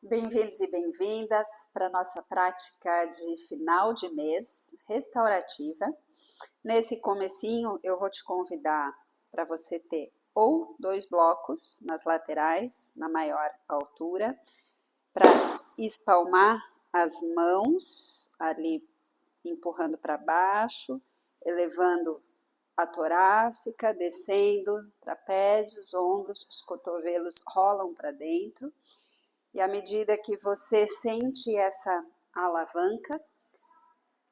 Bem-vindos e bem-vindas para a nossa prática de final de mês restaurativa. Nesse comecinho eu vou te convidar para você ter ou 2 blocos nas laterais, na maior altura, para espalmar as mãos ali, empurrando para baixo, elevando a torácica, descendo, trapézios, ombros, os cotovelos rolam para dentro. E à medida que você sente essa alavanca,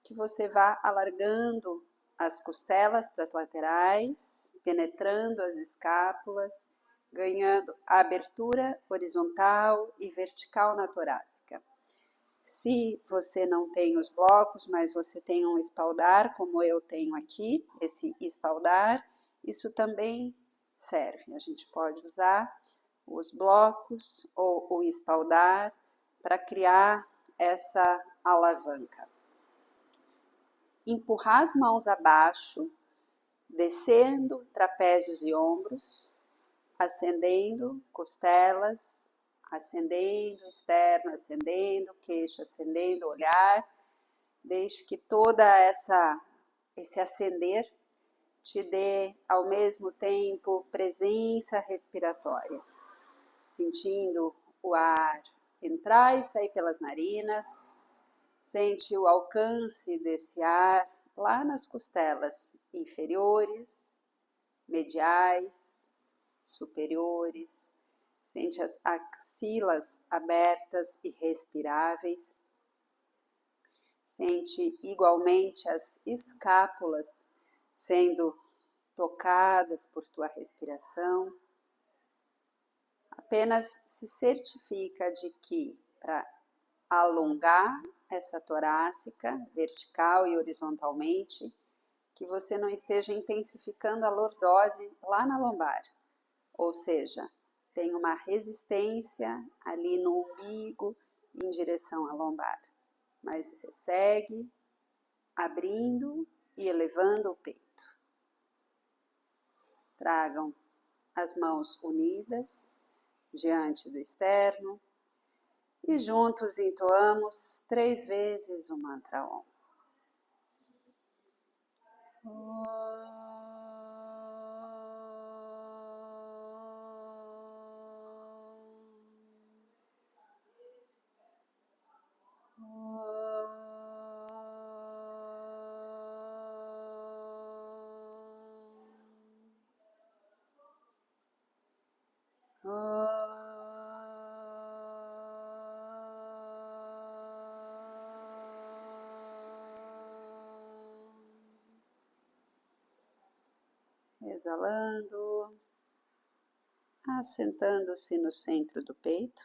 que você vá alargando as costelas para as laterais, penetrando as escápulas, ganhando a abertura horizontal e vertical na torácica. Se você não tem os blocos, mas você tem um espaldar, como eu tenho aqui, esse espaldar, isso também serve. A gente pode usar os blocos ou o espaldar para criar essa alavanca. Empurrar as mãos abaixo, descendo trapézios e ombros, ascendendo costelas, ascendendo externo, ascendendo queixo, ascendendo olhar. Deixe que toda esse ascender te dê ao mesmo tempo presença respiratória, sentindo o ar entrar e sair pelas narinas. Sente o alcance desse ar lá nas costelas inferiores, mediais, superiores. Sente as axilas abertas e respiráveis. Sente igualmente as escápulas sendo tocadas por tua respiração. Apenas se certifica de que, para alongar essa torácica, vertical e horizontalmente, que você não esteja intensificando a lordose lá na lombar. Ou seja, tem uma resistência ali no umbigo em direção à lombar. Mas você segue abrindo e elevando o peito. Tragam as mãos unidas diante do externo e juntos entoamos 3 vezes o mantra Om. Exalando, assentando-se no centro do peito,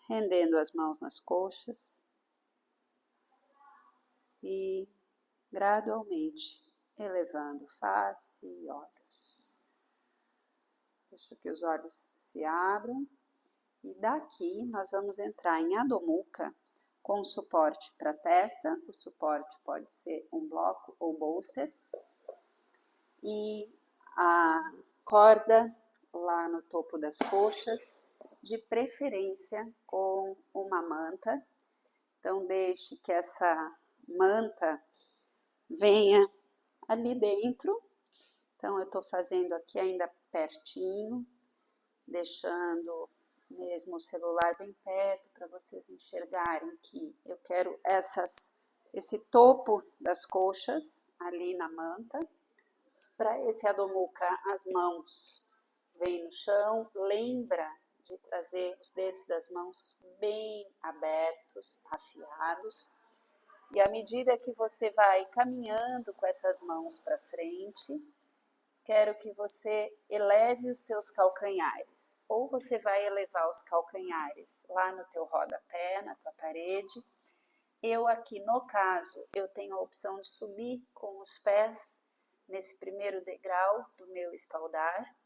rendendo as mãos nas coxas e gradualmente elevando face e olhos. Deixa que os olhos se abram e daqui nós vamos entrar em Adho Mukha com suporte para a testa. O suporte pode ser um bloco ou bolster. E a corda lá no topo das coxas, de preferência com uma manta. Então deixe que essa manta venha ali dentro. Então eu estou fazendo aqui ainda pertinho, deixando mesmo o celular bem perto para vocês enxergarem que eu quero esse topo das coxas ali na manta. Para esse Adho Mukha, as mãos vêm no chão, lembra de trazer os dedos das mãos bem abertos, afiados. E à medida que você vai caminhando com essas mãos para frente, quero que você eleve os teus calcanhares. Ou você vai elevar os calcanhares lá no teu rodapé, na tua parede. Eu aqui, no caso, eu tenho a opção de subir com os pés nesse primeiro degrau do meu espaldar,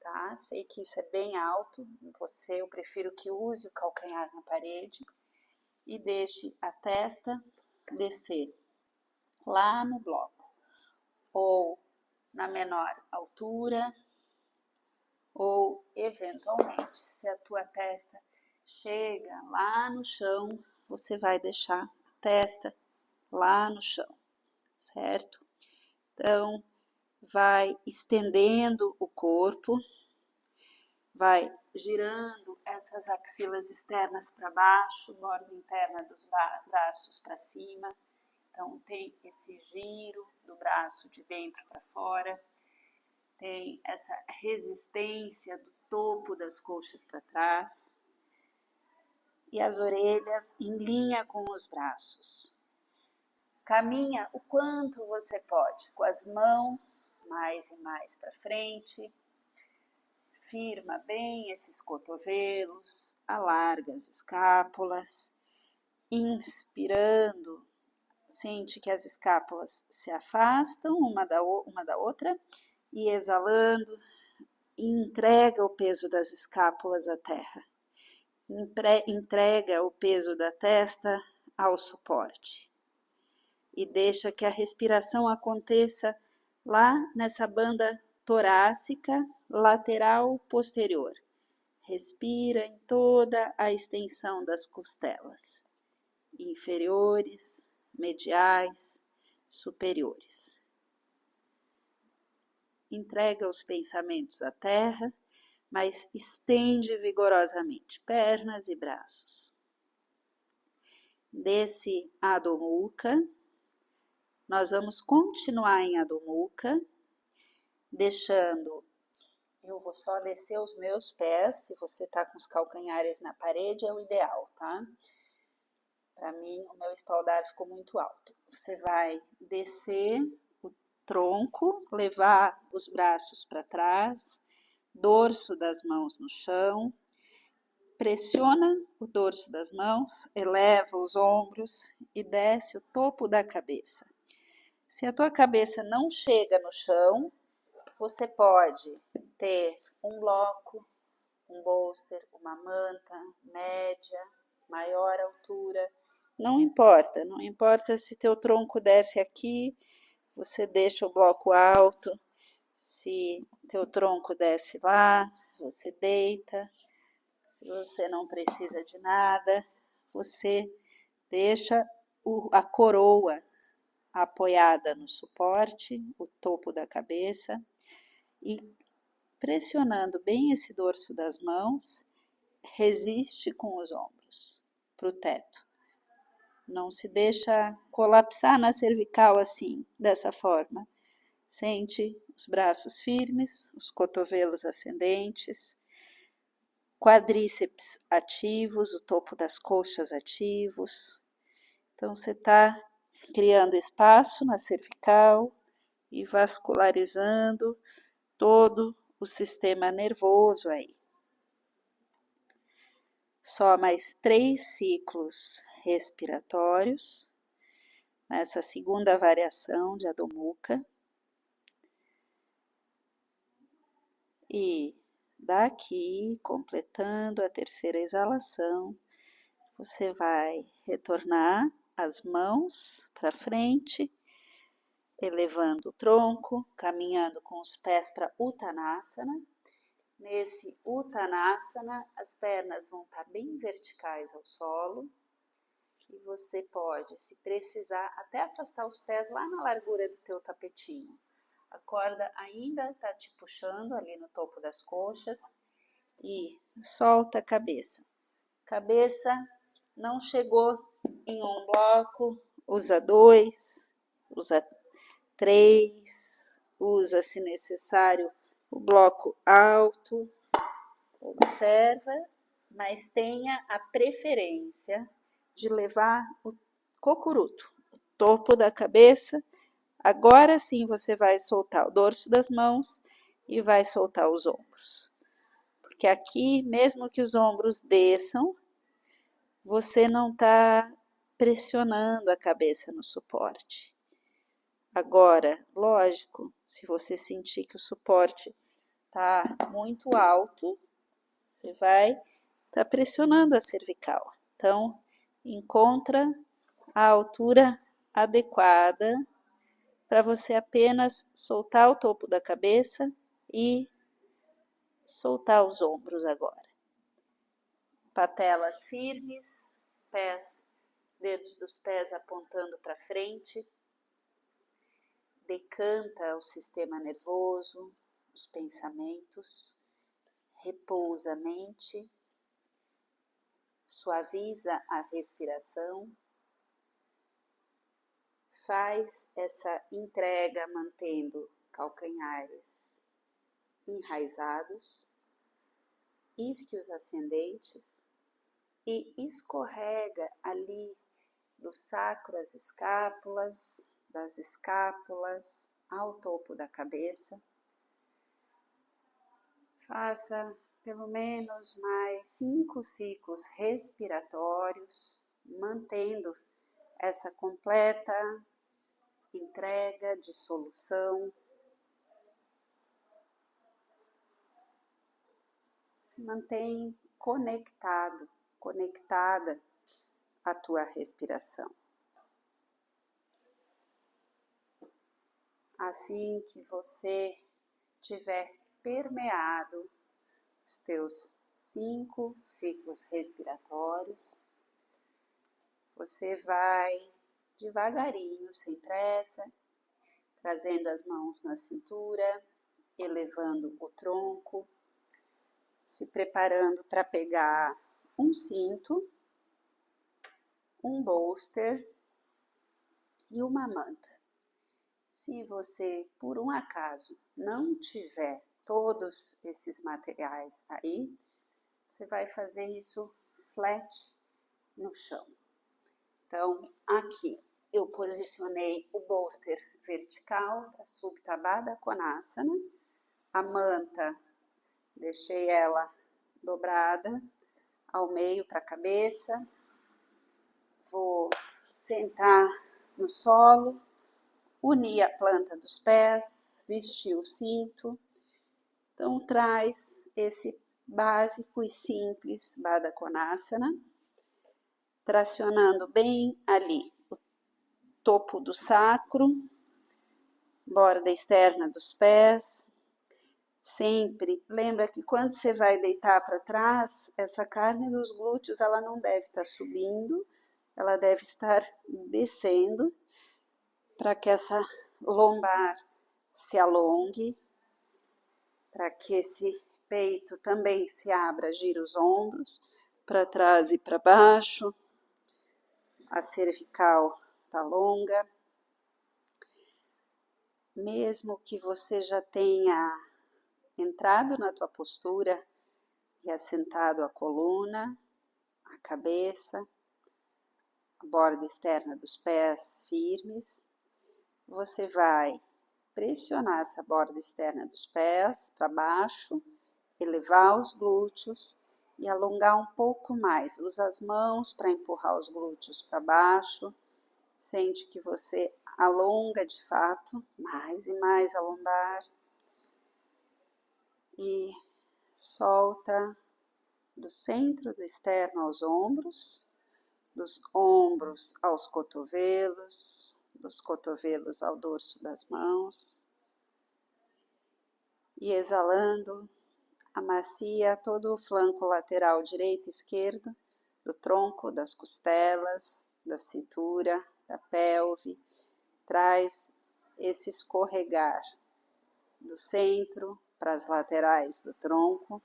tá? Sei que isso é bem alto, eu prefiro que use o calcanhar na parede e deixe a testa descer lá no bloco, ou na menor altura, ou, eventualmente, se a tua testa chega lá no chão, você vai deixar a testa lá no chão, certo? Então, vai estendendo o corpo, vai girando essas axilas externas para baixo, borda interna dos braços para cima. Então, tem esse giro do braço de dentro para fora, tem essa resistência do topo das coxas para trás e as orelhas em linha com os braços. Caminha o quanto você pode, com as mãos mais e mais para frente. Firma bem esses cotovelos, alarga as escápulas. Inspirando, sente que as escápulas se afastam uma da outra. E exalando, entrega o peso das escápulas à terra. Entrega o peso da testa ao suporte. E deixa que a respiração aconteça lá nessa banda torácica lateral posterior. Respira em toda a extensão das costelas, inferiores, mediais, superiores. Entrega os pensamentos à terra, mas estende vigorosamente pernas e braços. Desse Adho Mukha, nós vamos continuar em Adho Mukha, deixando, eu vou só descer os meus pés, se você está com os calcanhares na parede é o ideal, tá? Para mim, o meu espaldar ficou muito alto. Você vai descer o tronco, levar os braços para trás, dorso das mãos no chão, pressiona o dorso das mãos, eleva os ombros e desce o topo da cabeça. Se a tua cabeça não chega no chão, você pode ter um bloco, um bolster, uma manta média, maior altura. Não importa se teu tronco desce aqui, você deixa o bloco alto. Se teu tronco desce lá, você deita. Se você não precisa de nada, você deixa a coroa apoiada no suporte, o topo da cabeça, e pressionando bem esse dorso das mãos, resiste com os ombros para o teto. Não se deixa colapsar na cervical assim, dessa forma. Sente os braços firmes, os cotovelos ascendentes, quadríceps ativos, o topo das coxas ativos. Então, você está criando espaço na cervical e vascularizando todo o sistema nervoso aí. Só mais 3 ciclos respiratórios nessa segunda variação de Adho Mukha. E daqui, completando a terceira exalação, você vai retornar as mãos para frente, elevando o tronco, caminhando com os pés para Uttanasana. Nesse Uttanasana, as pernas vão estar bem verticais ao solo e você pode, se precisar, até afastar os pés lá na largura do teu tapetinho. A corda ainda está te puxando ali no topo das coxas e solta a cabeça. Cabeça não chegou em um bloco, usa 2, usa 3, usa, se necessário, o bloco alto, observa, mas tenha a preferência de levar o cocuruto, o topo da cabeça. Agora sim você vai soltar o dorso das mãos e vai soltar os ombros. Porque aqui, mesmo que os ombros desçam, você não está pressionando a cabeça no suporte. Agora, lógico, se você sentir que o suporte está muito alto, você vai estar pressionando a cervical. Então, encontra a altura adequada para você apenas soltar o topo da cabeça e soltar os ombros agora. Patelas firmes, pés, dedos dos pés apontando para frente. Decanta o sistema nervoso, os pensamentos, repousa a mente, suaviza a respiração. Faz essa entrega mantendo calcanhares enraizados, isquios ascendentes e escorrega ali do sacro às escápulas, das escápulas ao topo da cabeça. Faça pelo menos mais 5 ciclos respiratórios, mantendo essa completa entrega, dissolução. Se mantém conectado, conectada à tua respiração. Assim que você tiver permeado os teus 5 ciclos respiratórios, você vai devagarinho, sem pressa, trazendo as mãos na cintura, elevando o tronco, se preparando para pegar um cinto, um bolster e uma manta. Se você, por um acaso, não tiver todos esses materiais aí, você vai fazer isso flat no chão. Então, aqui eu posicionei o bolster vertical para Supta Baddha Konasana, a manta deixei ela dobrada ao meio para a cabeça, vou sentar no solo, unir a planta dos pés, vestir o cinto. Então, traz esse básico e simples Baddha Konasana, tracionando bem ali o topo do sacro, borda externa dos pés. Sempre lembra que quando você vai deitar para trás, essa carne dos glúteos ela não deve estar subindo, ela deve estar descendo para que essa lombar se alongue, para que esse peito também se abra, gira os ombros para trás e para baixo. A cervical está longa. Mesmo que você já tenha entrado na tua postura e assentado a coluna, a cabeça, a borda externa dos pés firmes, você vai pressionar essa borda externa dos pés para baixo, elevar os glúteos e alongar um pouco mais. Usa as mãos para empurrar os glúteos para baixo. Sente que você alonga de fato, mais e mais a lombar. E solta do centro do externo aos ombros, dos ombros aos cotovelos, dos cotovelos ao dorso das mãos. E exalando, amacia todo o flanco lateral direito e esquerdo, do tronco, das costelas, da cintura, da pelve. Traz esse escorregar do centro para as laterais do tronco.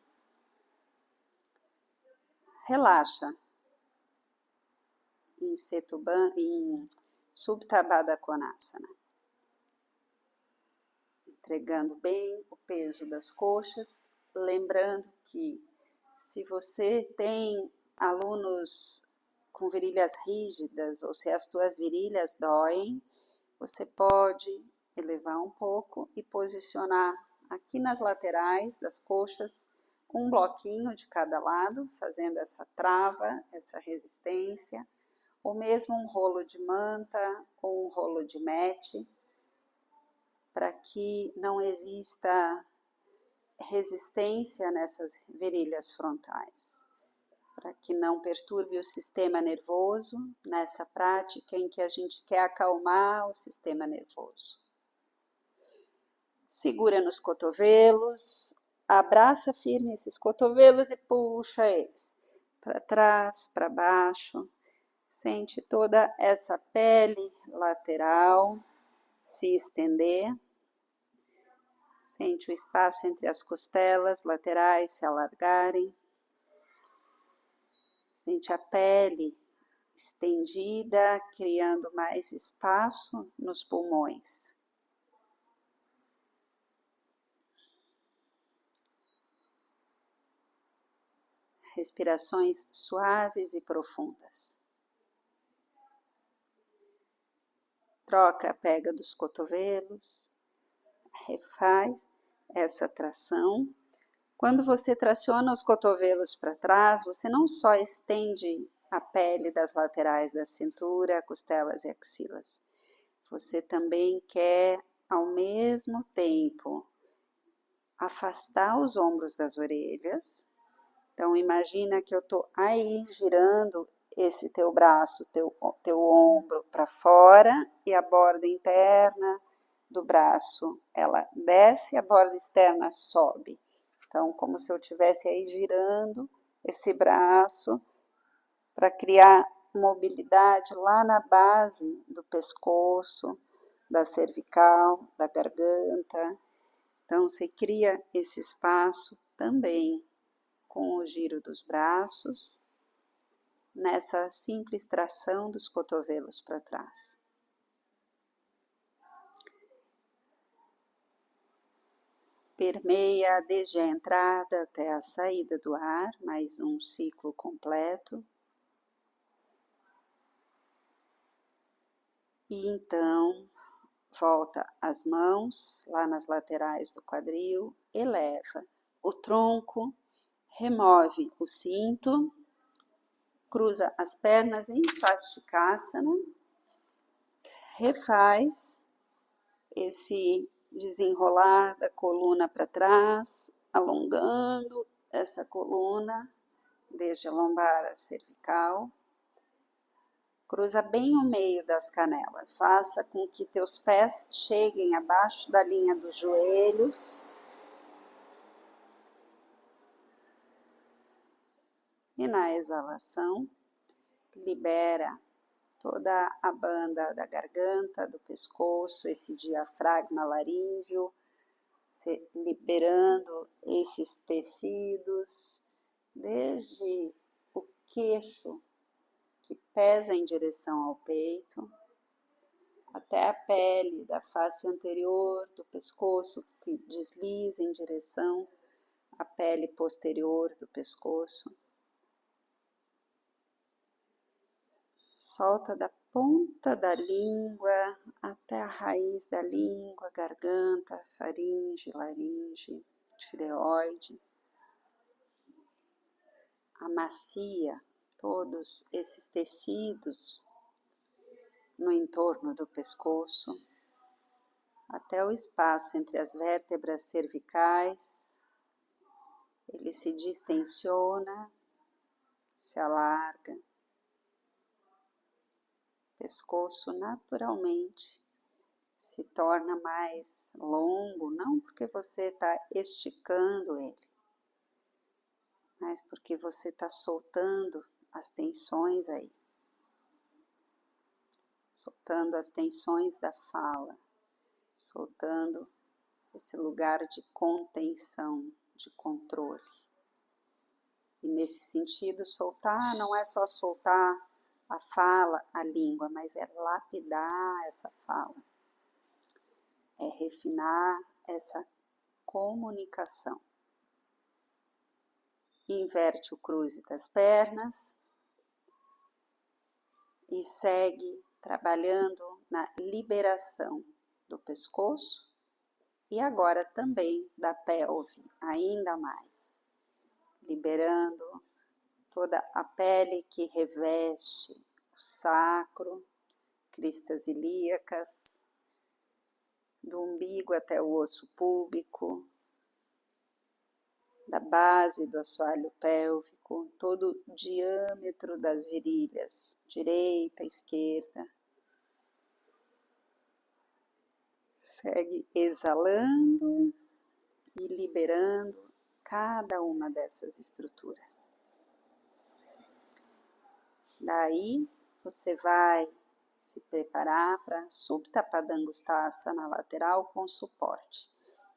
Relaxa em Supta Baddha Konasana, entregando bem o peso das coxas, lembrando que se você tem alunos com virilhas rígidas ou se as tuas virilhas doem, você pode elevar um pouco e posicionar aqui nas laterais das coxas um bloquinho de cada lado, fazendo essa trava, essa resistência, ou mesmo um rolo de manta ou um rolo de mat, para que não exista resistência nessas virilhas frontais, para que não perturbe o sistema nervoso nessa prática em que a gente quer acalmar o sistema nervoso. Segura nos cotovelos, abraça firme esses cotovelos e puxa eles para trás, para baixo. Sente toda essa pele lateral se estender. Sente o espaço entre as costelas laterais se alargarem. Sente a pele estendida, criando mais espaço nos pulmões. Respirações suaves e profundas. Troca a pega dos cotovelos, refaz essa tração. Quando você traciona os cotovelos para trás, você não só estende a pele das laterais da cintura, costelas e axilas. Você também quer, ao mesmo tempo, afastar os ombros das orelhas. Então, imagina que eu estou aí girando esse teu braço, teu ombro para fora e a borda interna do braço, ela desce, a borda externa sobe. Então, como se eu estivesse aí girando esse braço para criar mobilidade lá na base do pescoço, da cervical, da garganta. Então, você cria esse espaço também com o giro dos braços, nessa simples tração dos cotovelos para trás. Permeia desde a entrada até a saída do ar, mais um ciclo completo. E então, volta as mãos lá nas laterais do quadril, eleva o tronco, remove o cinto, cruza as pernas em Svastikasana, refaz esse desenrolar da coluna para trás, alongando essa coluna desde a lombar à cervical. Cruza bem o meio das canelas, faça com que teus pés cheguem abaixo da linha dos joelhos. E na exalação, libera toda a banda da garganta, do pescoço, esse diafragma laríngeo, liberando esses tecidos, desde o queixo, que pesa em direção ao peito, até a pele da face anterior do pescoço, que desliza em direção à pele posterior do pescoço. Solta da ponta da língua até a raiz da língua, garganta, faringe, laringe, tireoide. Amacia todos esses tecidos no entorno do pescoço, até o espaço entre as vértebras cervicais. Ele se distensiona, se alarga. Pescoço naturalmente se torna mais longo, não porque você está esticando ele, mas porque você está soltando as tensões aí, soltando as tensões da fala, soltando esse lugar de contenção, de controle. E nesse sentido, soltar não é só soltar a fala, a língua, mas é lapidar essa fala, é refinar essa comunicação. Inverte o cruze das pernas e segue trabalhando na liberação do pescoço e agora também da pelve, ainda mais, liberando toda a pele que reveste o sacro, cristas ilíacas, do umbigo até o osso púbico, da base do assoalho pélvico, todo o diâmetro das virilhas, direita, esquerda. Segue exalando e liberando cada uma dessas estruturas. Daí, você vai se preparar para Supta Padangusthasana lateral com suporte.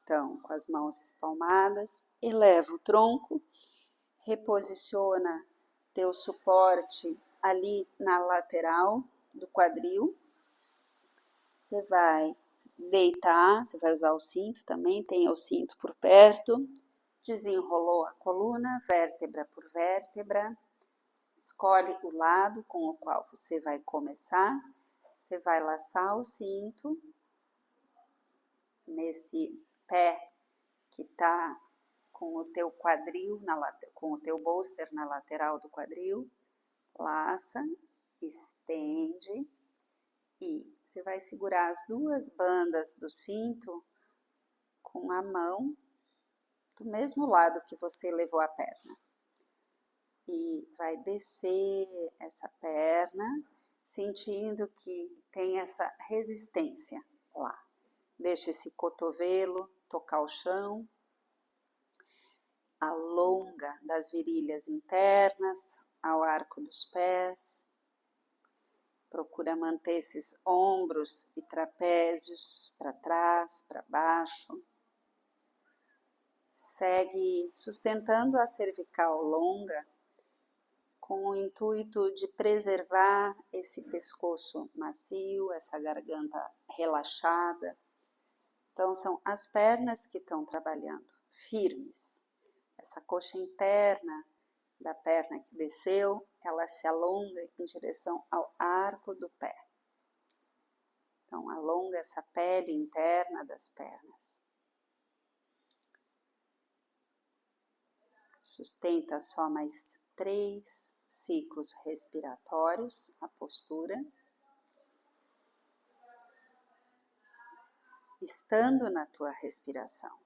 Então, com as mãos espalmadas, eleva o tronco, reposiciona teu suporte ali na lateral do quadril. Você vai deitar, você vai usar o cinto também, tenha o cinto por perto. Desenrolou a coluna, vértebra por vértebra. Escolhe o lado com o qual você vai começar. Você vai laçar o cinto nesse pé que está com o teu quadril, com o teu bolster na lateral do quadril. Laça, estende e você vai segurar as duas bandas do cinto com a mão do mesmo lado que você levou a perna. E vai descer essa perna, sentindo que tem essa resistência lá. Deixa esse cotovelo tocar o chão. Alonga das virilhas internas ao arco dos pés. Procura manter esses ombros e trapézios para trás, para baixo. Segue sustentando a cervical longa com o intuito de preservar esse pescoço macio, essa garganta relaxada. Então, são as pernas que estão trabalhando, firmes. Essa coxa interna da perna que desceu, ela se alonga em direção ao arco do pé. Então, alonga essa pele interna das pernas. Sustenta só mais 3 ciclos respiratórios a postura. Estando na tua respiração.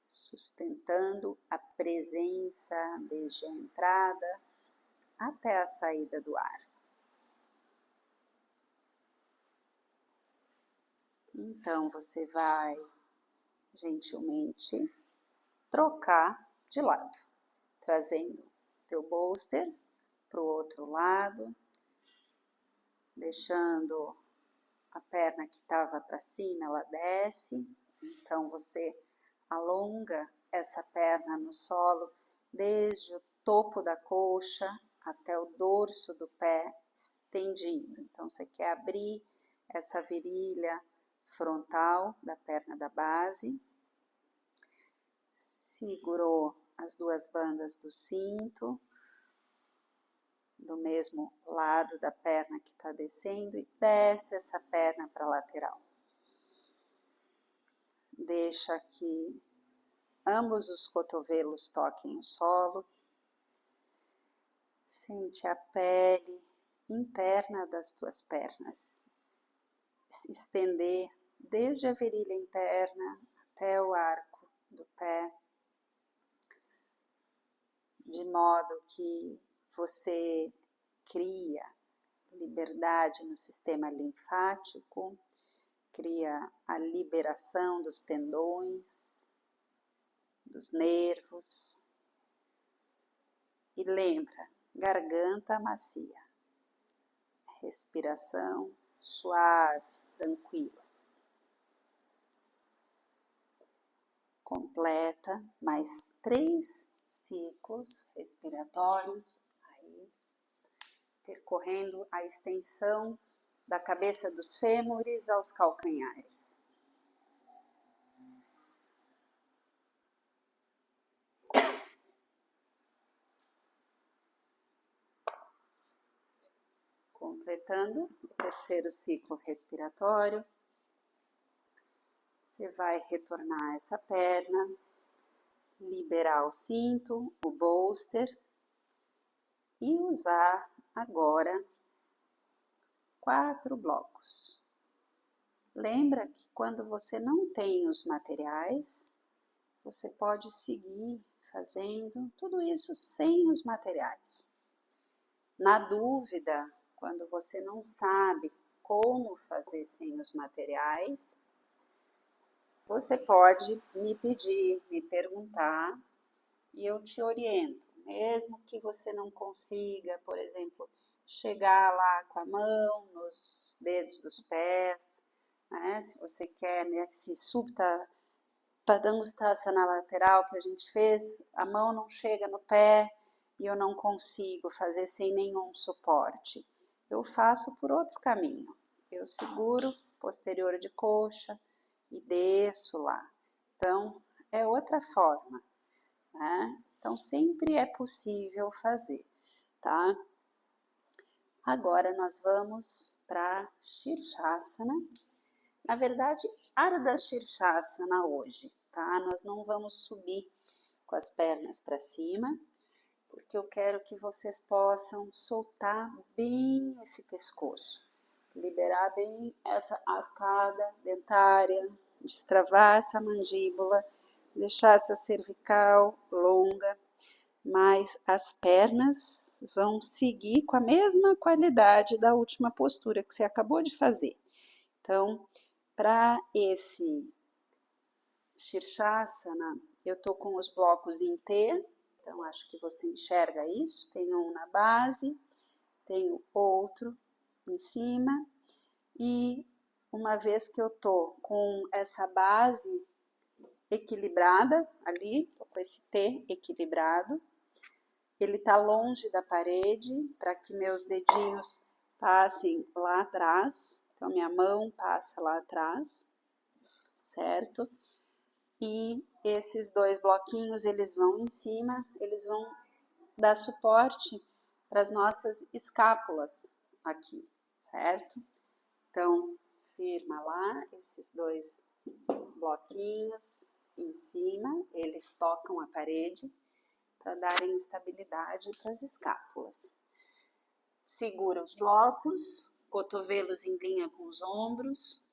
Sustentando a presença desde a entrada até a saída do ar. Então, você vai gentilmente trocar de lado, trazendo teu bolster para o outro lado, deixando a perna que estava para cima, ela desce, então você alonga essa perna no solo, desde o topo da coxa até o dorso do pé estendido. Então, você quer abrir essa virilha frontal da perna da base. Segurou as duas bandas do cinto, do mesmo lado da perna que está descendo e desce essa perna para a lateral. Deixa que ambos os cotovelos toquem o solo. Sente a pele interna das tuas pernas se estender desde a virilha interna até o arco do pé, de modo que você cria liberdade no sistema linfático, cria a liberação dos tendões, dos nervos. E lembra, garganta macia, respiração suave, tranquila. Completa mais 3 ciclos respiratórios, aí, percorrendo a extensão da cabeça dos fêmures aos calcanhares. Completando o terceiro ciclo respiratório, você vai retornar essa perna, liberar o cinto, o bolster e usar agora 4 blocos. Lembra que quando você não tem os materiais, você pode seguir fazendo tudo isso sem os materiais. Na dúvida, quando você não sabe como fazer sem os materiais, Você pode me pedir, me perguntar e eu te oriento. Mesmo que você não consiga, por exemplo, chegar lá com a mão nos dedos dos pés, né? Se você quer, né, se supta Padangusthasana lateral que a gente fez, a mão não chega no pé e eu não consigo fazer sem nenhum suporte. Eu faço por outro caminho. Eu seguro posterior de coxa e desço lá. Então, é outra forma, né? Então, sempre é possível fazer, tá? Agora, nós vamos para Shirshasana. Na verdade, Ardha Shirshasana hoje, tá? Nós não vamos subir com as pernas para cima, porque eu quero que vocês possam soltar bem esse pescoço, liberar bem essa arcada dentária, destravar essa mandíbula, deixar essa cervical longa, mas as pernas vão seguir com a mesma qualidade da última postura que você acabou de fazer. Então, para esse Shirshasana, eu estou com os blocos em T, então acho que você enxerga isso. Tem um na base, tem outro em cima, e uma vez que eu estou com essa base equilibrada ali, estou com esse T equilibrado, ele está longe da parede para que meus dedinhos passem lá atrás, então minha mão passa lá atrás, certo? E esses dois bloquinhos, eles vão em cima, eles vão dar suporte para as nossas escápulas aqui, certo? Então, firma lá esses dois bloquinhos em cima, eles tocam a parede para darem estabilidade para as escápulas. Segura os blocos, cotovelos em linha com os ombros,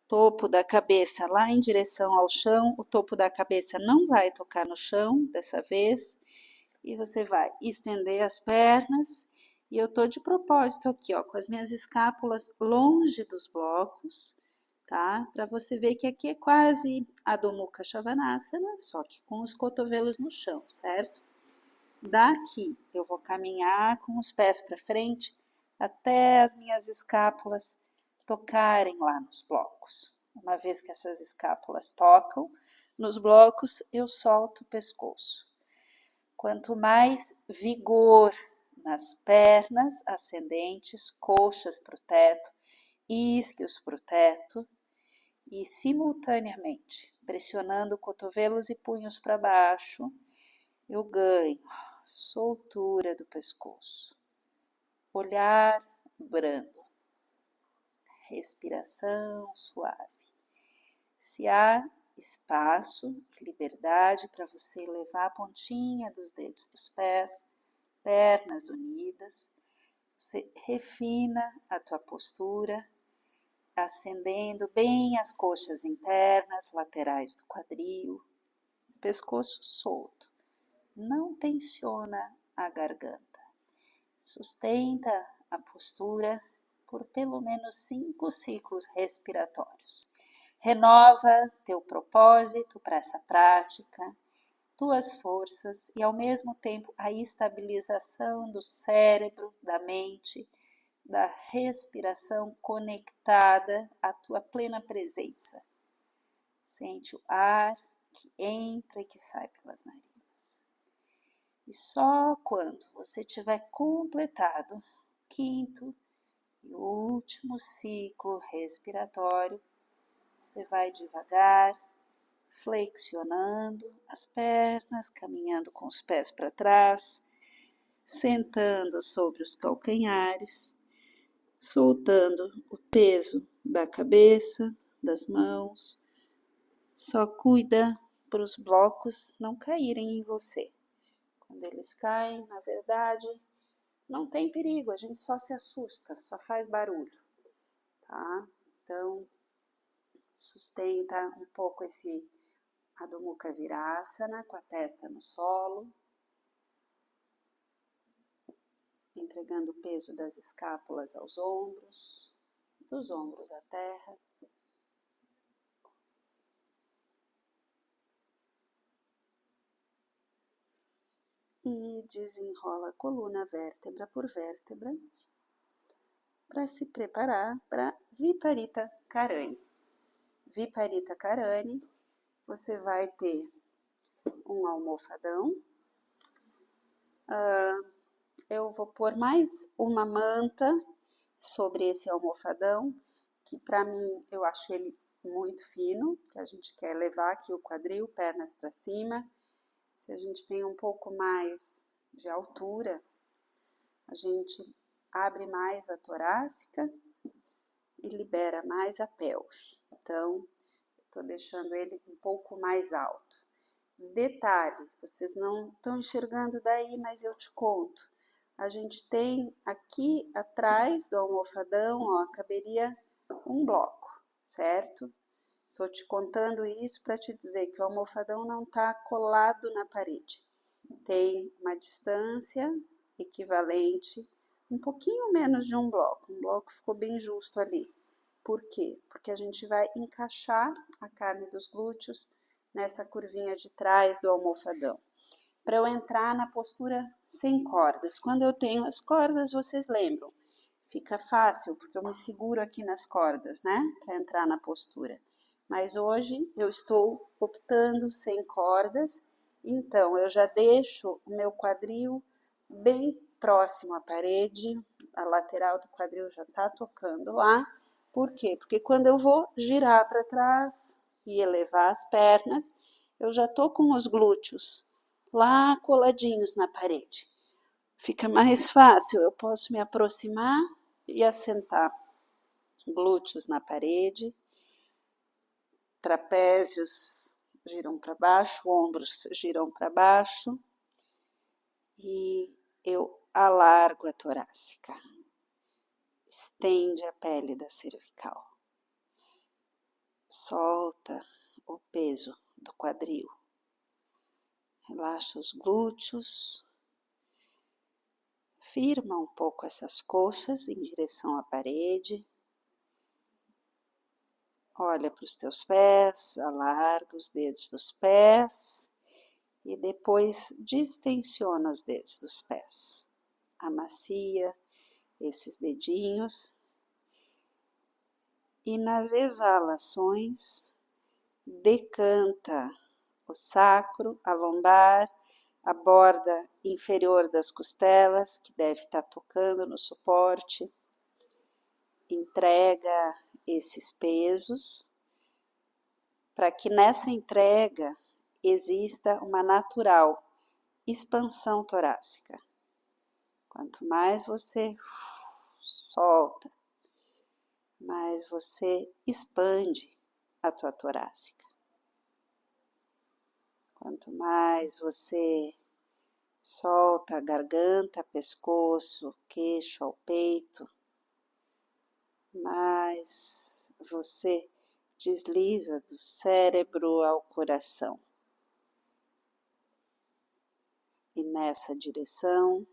topo da cabeça lá em direção ao chão, o topo da cabeça não vai tocar no chão dessa vez, e você vai estender as pernas, e eu tô de propósito aqui, ó, com as minhas escápulas longe dos blocos, tá? Para você ver que aqui é quase Adho Mukha Svanasana, só que com os cotovelos no chão, certo? Daqui eu vou caminhar com os pés para frente até as minhas escápulas tocarem lá nos blocos. Uma vez que essas escápulas tocam nos blocos, eu solto o pescoço. Quanto mais vigor nas pernas ascendentes, coxas para o teto, isquios para o teto, e simultaneamente pressionando cotovelos e punhos para baixo, eu ganho soltura do pescoço, olhar brando, respiração suave. Se há espaço e liberdade para você levar a pontinha dos dedos dos pés, pernas unidas, você refina a tua postura, acendendo bem as coxas internas, laterais do quadril, pescoço solto. Não tensiona a garganta. Sustenta a postura por pelo menos 5 ciclos respiratórios. Renova teu propósito para essa prática, tuas forças e ao mesmo tempo a estabilização do cérebro, da mente, da respiração conectada à tua plena presença. Sente o ar que entra e que sai pelas narinas. E só quando você tiver completado o quinto e último ciclo respiratório, você vai devagar, flexionando as pernas, caminhando com os pés para trás, sentando sobre os calcanhares, soltando o peso da cabeça, das mãos. Só cuida para os blocos não caírem em você. Quando eles caem, na verdade, não tem perigo, a gente só se assusta, só faz barulho, tá? Então, sustenta um pouco esse Adho Mukha Virasana com a testa no solo, entregando o peso das escápulas aos ombros, dos ombros à terra. e desenrola a coluna vértebra por vértebra para se preparar para Viparita Karani. Viparita Karani, você vai ter um almofadão. Eu vou pôr mais uma manta sobre esse almofadão, que para mim eu acho ele muito fino, que a gente quer levar aqui o quadril, pernas para cima. Se a gente tem um pouco mais de altura, a gente abre mais a torácica e libera mais a pelve. Então, estou deixando ele um pouco mais alto. Detalhe, vocês não estão enxergando daí, mas eu te conto. A gente tem aqui atrás do almofadão, ó, caberia um bloco, certo? Estou te contando isso para te dizer que o almofadão não está colado na parede. Tem uma distância equivalente, um pouquinho menos de um bloco. Um bloco ficou bem justo ali. Por quê? Porque a gente vai encaixar a carne dos glúteos nessa curvinha de trás do almofadão. Para eu entrar na postura sem cordas. Quando eu tenho as cordas, vocês lembram? Fica fácil, porque eu me seguro aqui nas cordas, né? Para entrar na postura. Mas hoje eu estou optando sem cordas, então eu já deixo o meu quadril bem próximo à parede, a lateral do quadril já está tocando lá. Por quê? Porque quando eu vou girar para trás e elevar as pernas, eu já estou com os glúteos lá coladinhos na parede. Fica mais fácil, eu posso me aproximar e assentar. Glúteos na parede, trapézios giram para baixo, ombros giram para baixo e eu alargo a torácica. Estende a pele da cervical. Solta o peso do quadril. Relaxa os glúteos. Firma um pouco essas coxas em direção à parede. Olha para os teus pés, alarga os dedos dos pés e depois distensiona os dedos dos pés. Amacia esses dedinhos e nas exalações decanta o sacro, a lombar, a borda inferior das costelas, que deve estar tocando no suporte. Entrega esses pesos para que nessa entrega exista uma natural expansão torácica. Quanto mais você solta, mais você expande a tua torácica. Quanto mais você solta a garganta, pescoço, queixo ao peito, mais você desliza do cérebro ao coração. E nessa direção,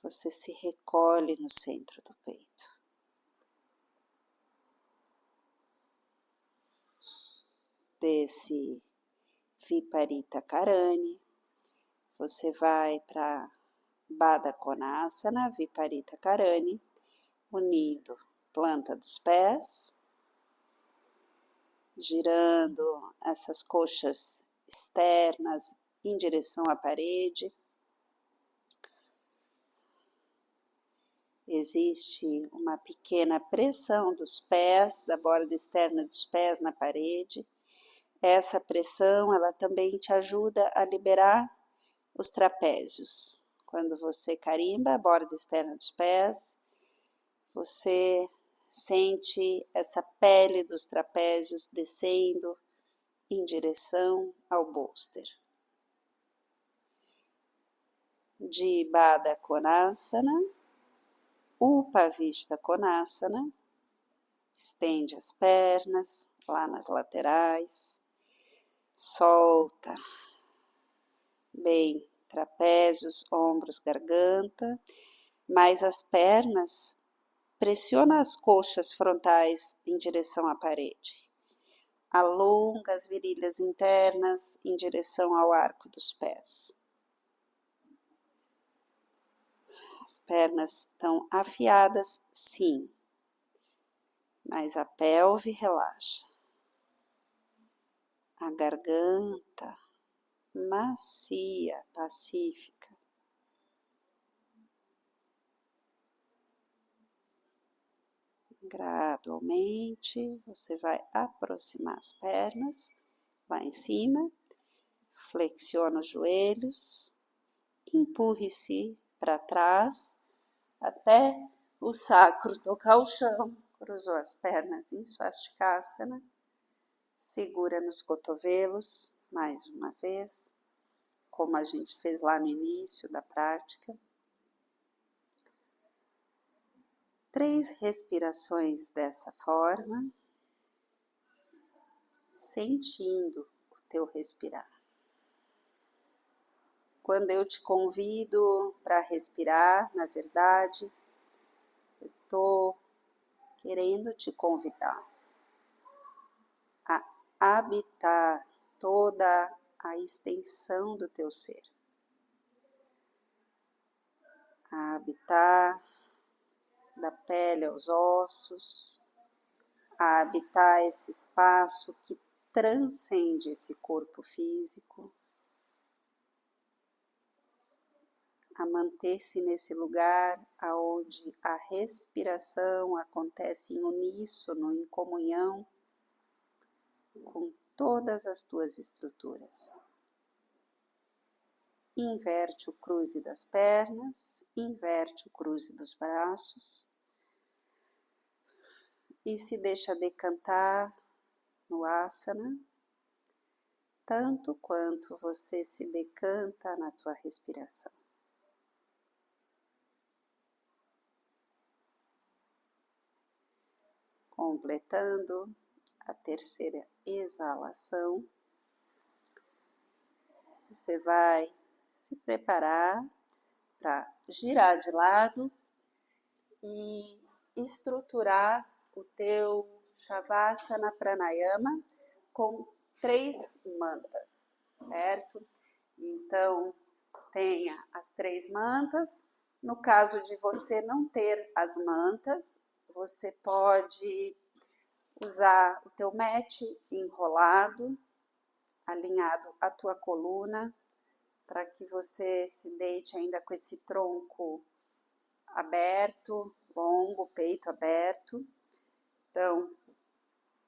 você se recolhe no centro do peito. Desse Viparita Karani, você vai para Baddha Konasana, Viparita Karani, unindo planta dos pés, girando essas coxas externas em direção à parede. Existe uma pequena pressão dos pés, da borda externa dos pés na parede. Essa pressão, ela também te ajuda a liberar os trapézios. Quando você carimba a borda externa dos pés, você sente essa pele dos trapézios descendo em direção ao bolster. De Baddha Konasana, Upavishta Konasana, estende as pernas lá nas laterais, solta bem trapézios, ombros, garganta, mas as pernas pressiona as coxas frontais em direção à parede. Alonga as virilhas internas em direção ao arco dos pés. pernas estão afiadas, sim, mas a pelve relaxa. A garganta macia, pacífica. Gradualmente, você vai aproximar as pernas lá em cima, flexiona os joelhos, empurre-se para trás até o sacro tocar o chão, cruzou as pernas em Swastikasana, segura nos cotovelos, mais uma vez, como a gente fez lá no início da prática. 3 respirações dessa forma, sentindo o teu respirar. Quando eu te convido para respirar, na verdade, eu estou querendo te convidar a habitar toda a extensão do teu ser. A habitar da pele aos ossos, a habitar esse espaço que transcende esse corpo físico, a manter-se nesse lugar onde a respiração acontece em uníssono, em comunhão com todas as tuas estruturas. Inverte o cruze das pernas, inverte o cruze dos braços e se deixa decantar no asana, tanto quanto você se decanta na tua respiração. Completando a terceira exalação, você vai se preparar para girar de lado e estruturar o teu Shavasana Pranayama com 3 mantas, certo? Então, tenha as 3 mantas. No caso de você não ter as mantas, você pode usar o teu mat enrolado, alinhado à tua coluna, para que você se deite ainda com esse tronco aberto, longo, peito aberto. Então,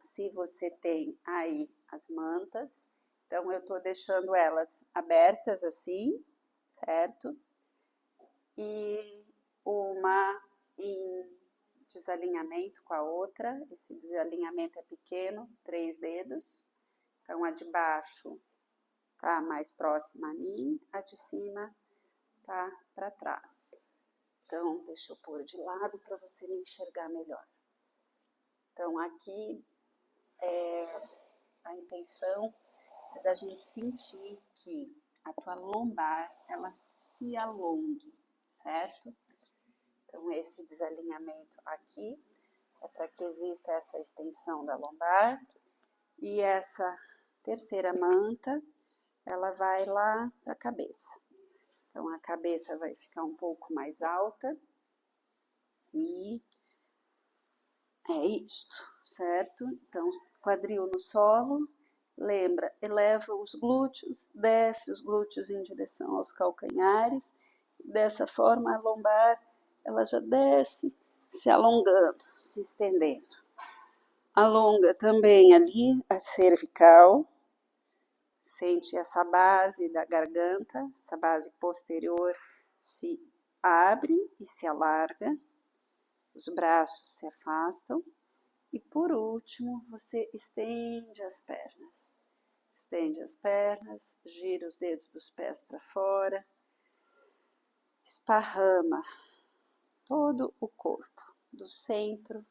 se você tem aí as mantas, então eu estou deixando elas abertas assim, certo? E uma em desalinhamento com a outra, esse desalinhamento é pequeno, 3 dedos, então a de baixo tá mais próxima a mim, a de cima tá para trás. Então, deixa eu pôr de lado para você me enxergar melhor. Então, aqui a intenção é da gente sentir que a tua lombar, ela se alongue, certo? Então, esse desalinhamento aqui é para que exista essa extensão da lombar. E essa terceira manta, ela vai lá para a cabeça. Então, a cabeça vai ficar um pouco mais alta. E é isto, certo? Então, quadril no solo. Lembra, eleva os glúteos, desce os glúteos em direção aos calcanhares. Dessa forma, a lombar, ela já desce, se alongando, se estendendo. Alonga também ali a cervical. Sente essa base da garganta, essa base posterior se abre e se alarga. Os braços se afastam. E por último, você estende as pernas. Estende as pernas, gira os dedos dos pés para fora. Esparrama todo o corpo, do centro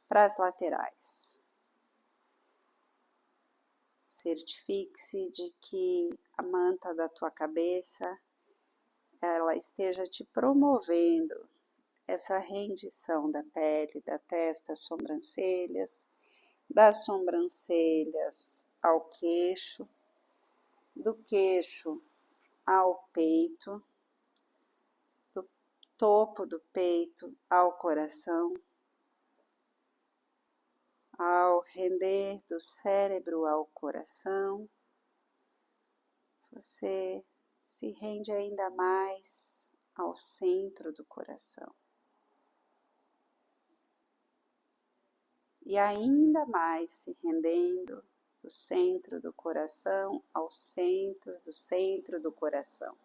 para as laterais. Certifique-se de que a manta da tua cabeça, ela esteja te promovendo essa rendição da pele, da testa às sobrancelhas, das sobrancelhas ao queixo, do queixo ao peito, do topo do peito ao coração, ao render do cérebro ao coração, você se rende ainda mais ao centro do coração. E ainda mais se rendendo do centro do coração ao centro do coração.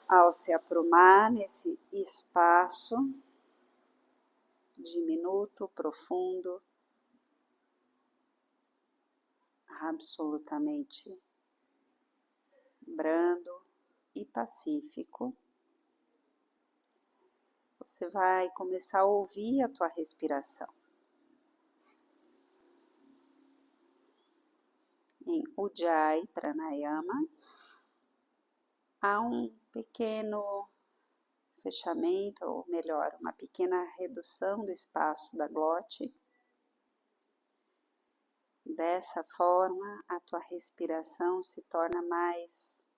Ao se aprumar nesse espaço diminuto, profundo, absolutamente brando e pacífico, você vai começar a ouvir a tua respiração. Em Ujjayi Pranayama, há um pequeno fechamento, ou melhor, uma pequena redução do espaço da glote. Dessa forma, a tua respiração se torna mais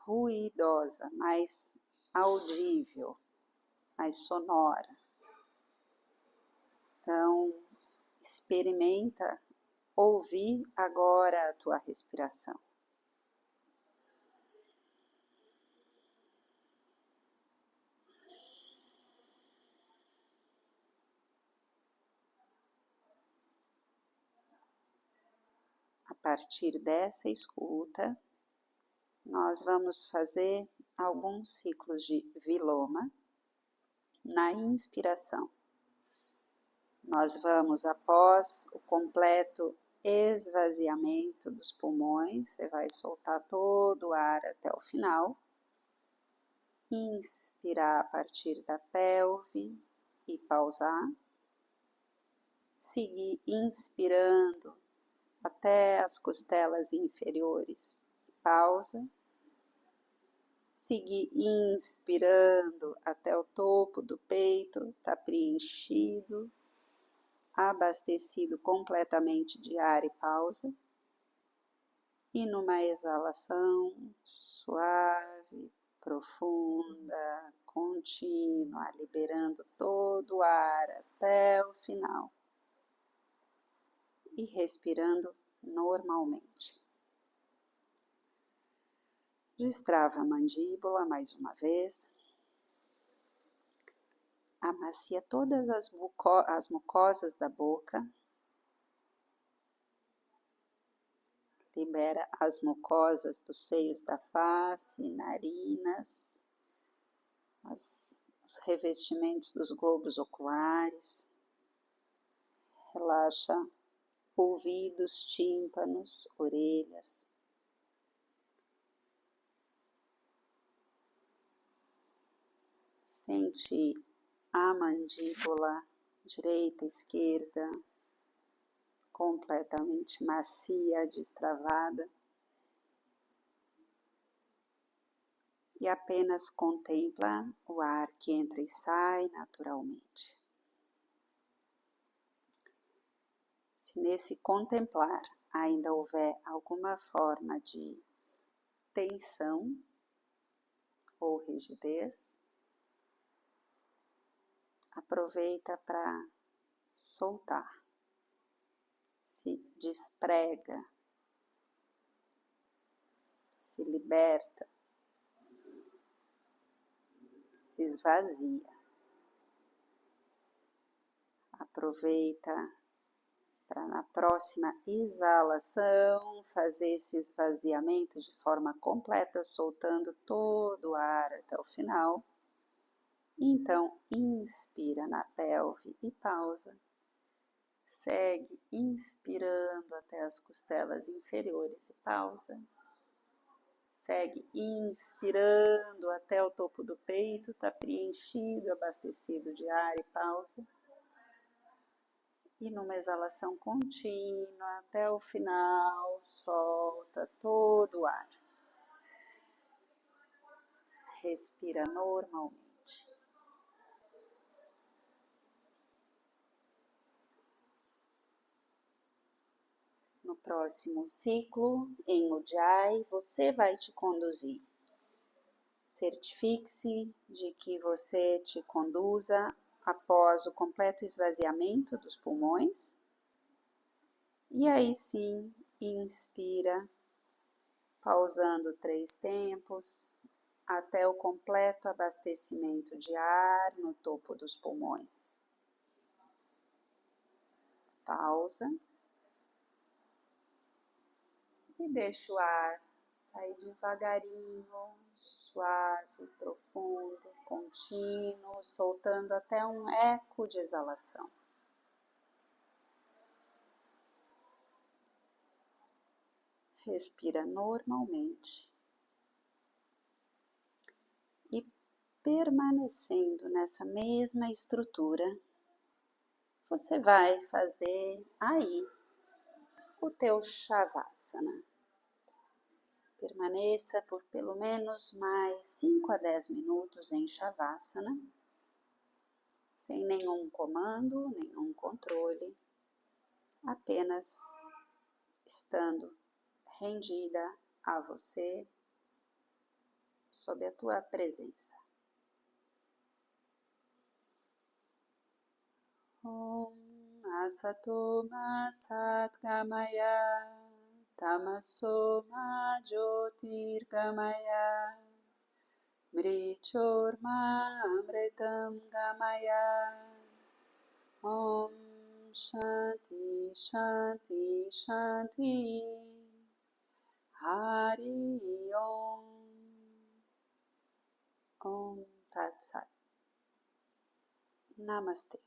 ruidosa, mais audível, mais sonora. Então, experimenta ouvir agora a tua respiração. A partir dessa escuta, nós vamos fazer alguns ciclos de Viloma na inspiração. Nós vamos, após o completo esvaziamento dos pulmões, você vai soltar todo o ar até o final, inspirar a partir da pelve e pausar, seguir inspirando até as costelas inferiores, pausa, seguir inspirando até o topo do peito, está preenchido, abastecido completamente de ar e pausa, e numa exalação suave, profunda, contínua, liberando todo o ar até o final e respirando normalmente. Destrava a mandíbula mais uma vez. Amacia todas as mucosas da boca. Libera as mucosas dos seios da face, narinas, os revestimentos dos globos oculares. Relaxa ouvidos, tímpanos, orelhas. Sente a mandíbula direita e esquerda completamente macia, destravada. E apenas contempla o ar que entra e sai naturalmente. Se nesse contemplar ainda houver alguma forma de tensão ou rigidez, aproveita para soltar, se desprega, se liberta, se esvazia. Aproveita para na próxima exalação fazer esse esvaziamento de forma completa, soltando todo o ar até o final. Então, inspira na pelve e pausa. Segue inspirando até as costelas inferiores e pausa. Segue inspirando até o topo do peito, está preenchido, abastecido de ar e pausa. E numa exalação contínua até o final, solta todo o ar. Respira normalmente. No próximo ciclo, em Ujjayi, você vai te conduzir Certifique-se de que você te conduza após o completo esvaziamento dos pulmões. E aí sim, inspira, pausando 3 tempos, até o completo abastecimento de ar no topo dos pulmões. Pausa. E deixa o ar sair devagarinho, suave, profundo, contínuo, soltando até um eco de exalação. Respira normalmente. E permanecendo nessa mesma estrutura, você vai fazer aí o teu Shavasana. Permaneça por pelo menos mais 5 a 10 minutos em Shavasana, sem nenhum comando, nenhum controle, apenas estando rendida a você, sob a tua presença. Om Asato Ma Satgamaya Tamaso Ma Jyotirgamaya Mrichorma Amritam Gamaya. Om Shanti Shanti Shanti. Hari Om. Om Tat Sat. Namastê.